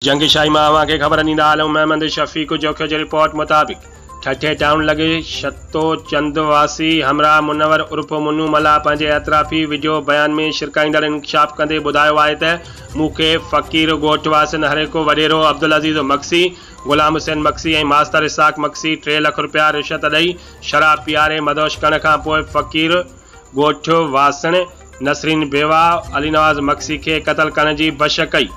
जंगशाही में अवां खे ख़बर ॾींदा आहियूं। महमद शफ़ीक जोखियो जी रिपोर्ट मुताबिक़ ठठे टाउन लगे शतो चंद वासी हमरा मुनवर उर्फ मुन्नू मला पंहिंजे एतराफ़ी वीडियो बयान में शिरकाईंदड़ इंकशाफ कंदे ॿुधायो आहे त मूंखे फ़कीर ॻोठ वासिन हरेको वॾेरो अब्दुल अज़ीज़ मक्सी, ग़ुलाम हुसैन मक्सी ऐं मास्तर इसाक मक्सी 3 लाख रुपया रिश्वत ॾेई शराब पीआरे मदोश करण खां पोइ फ़कीर ॻोठ वासिन नसरीन बेवा अली नवाज़ मक्सी खे क़तल करण जी बश कई,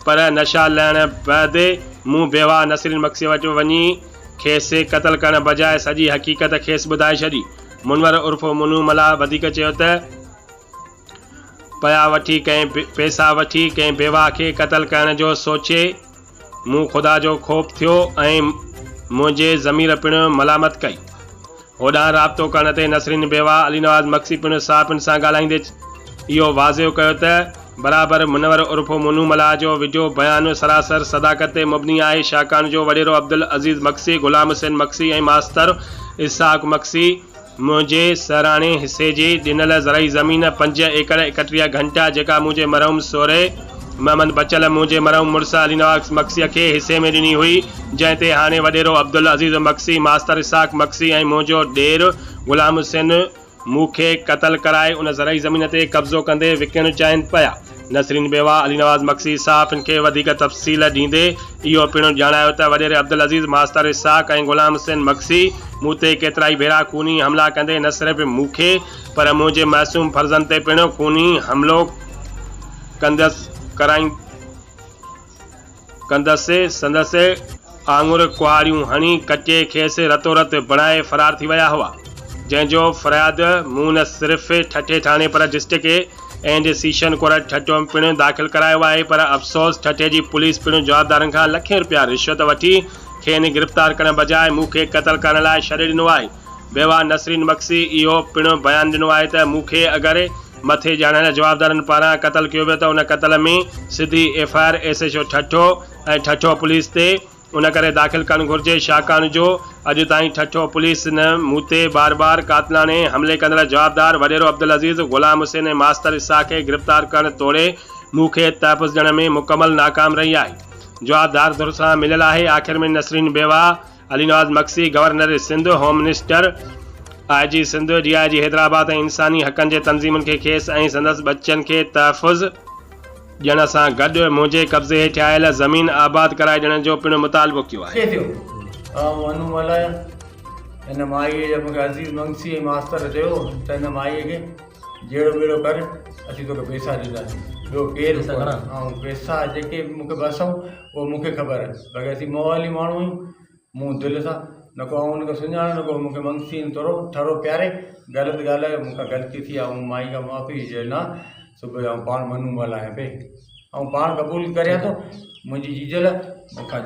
पर नशा लहण बैदि मूं बेवा नसरीन मक्सी वटि वञी खेसि क़तल करण बजाय सॼी हक़ीक़त खेसि ॿुधाए छॾी। मुनवर उर्फ मुन्नू मला वधीक चयो त पैसा वठी कंहिं बेवा खे क़तल करण जो सोचे मूं ख़ुदा जो ख़ौफ़ थियो ऐं मुंहिंजे ज़मीर पिणु मलामत कई। होॾां राब्तो करण ते नसरीन बेवा अली नवाज़ मक्सी पिणु साफ़िन सां ॻाल्हाईंदे इहो वाज़िह कयो त बराबर मुनवर उर्फ मुन्नू मला जो वीडियो बयान सरासर सदाकत ते मुबनी आहे, छाकाणि जो वॾेरो अब्दुल अज़ीज़ मक्सी, ग़ुलाम हुसैन मक्सी ऐं मास्तर इसाक मक्सी मुंहिंजे सराणे हिसे जी ॾिनल ज़रई ज़मीन 5 एकड़ 31 घंटा जेका मुंहिंजे मरहूम सोरे महमद बचल मुंहिंजे मरहूम मुड़ुस अली नवाज़ मक्सीअ खे हिसे में ॾिनी हुई, जंहिं ते हाणे वॾेरो अब्दुल अज़ीज़ मक्सी, मास्तर इसाक मक्सी ऐं मुंहिंजो ॾेर ग़ुलाम हुसैन मूंखे क़तल कराए उन ज़रई ज़मीन ते कब्ज़ो कंदे विकिणणु चाहिनि पिया। नसरीन बेवा अली नवाज़ मक्सी साफ़ खे वधीक तफ़सील ॾींदे इहो पिणु ॼाणायो त वॾेरे अब्दुल अज़ीज़, मास्तर इसाक ऐं ग़ुलाम हुसैन मक्सी मूं ते केतिराई भेरा खूनी हमला कंदे न सिर्फ़ मूंखे पर मुंहिंजे मासूम फर्ज़नि ते पिणु खूनी हमिलो कंदसि संदसि आङुर कुहाड़ियूं हणी कचे खेसि रतोरत बणाए फ़रार थी विया हुआ, जंहिंजो फ़रियाद मूं न सिर्फ़ ठठे थाणे पर डिस्ट्रिक्ट एंड सीशन कोर्ट ठठो पिणु दाख़िल करायो आहे, पर अफ़सोस ठठे जी पुलिस पिणु जवाबदारनि खां लखें रुपया रिश्वत वठी खेनि गिरफ़्तार करण बजाय मूंखे क़तल करण लाइ छॾे ॾिनो आहे। बेवा नसरीन मक्सी इहो पिणु बयानु ॾिनो आहे त मूंखे अगरि मथे ॼाणायल जवाबदारनि पारां क़तल कयो वियो त उन क़तल में सिधी FIR SHO ठठो ऐं ठठो पुलिस ते उन करे दाख़िल करणु घुरिजे, छाकाणि जो अॼु ताईं ठठो पुलिस न मूं ते बार बार कातिलाने हमले कंदड़ जवाबदार वॾेरो अब्दुल अज़ीज़, ग़ुलाम हुसैन ऐं मास्तर इसाक खे गिरफ़्तार करण तोड़े मूंखे तहफ़ुज़ ॾियण में मुकमल नाकाम रही आहे। जवाबदार धुर सां मिलियल आहे। आख़िर में नसरीन बेवा अली नवाज़ मक्सी governor Sindh, home minister, IG Sindh, DIG Hyderabad ऐं इंसानी हक़नि जे तंज़ीमुनि खे खेसि ऐं संदसि बच्चनि खे तहफ़ुज़ ॾियण सां गॾु मुंहिंजे कब्ज़े हेठि आयल ज़मीन आबाद कराए ॾियण जो पिणु मुतालबो कयो आहे। हिन माईअ जे मूंखे अज़ीज़ मक्सी ऐं मास्तर चयो त हिन माईअ खे जहिड़ो ॿेड़ो कर असीं तोखे पैसा ॾींदासीं, ॿियो केरु ऐं पैसा जेके मूंखे बसऊं उहो मूंखे ख़बर आहे, बाक़ी असीं मोहाली माण्हू आहियूं, मूं दिलि सां न को आउं हुनखे सुञाण न को मूंखे मक्सी थोरो ठरो प्यारे ग़लति ॻाल्हायो, मूंखां ग़लती थी आहे, ऐं माई खां माफ़ी चवंदा सुबुह जो पाण मनू मल्हायां पई ऐं पाण क़बूल करियां थो मुंहिंजी जीजल मूंखां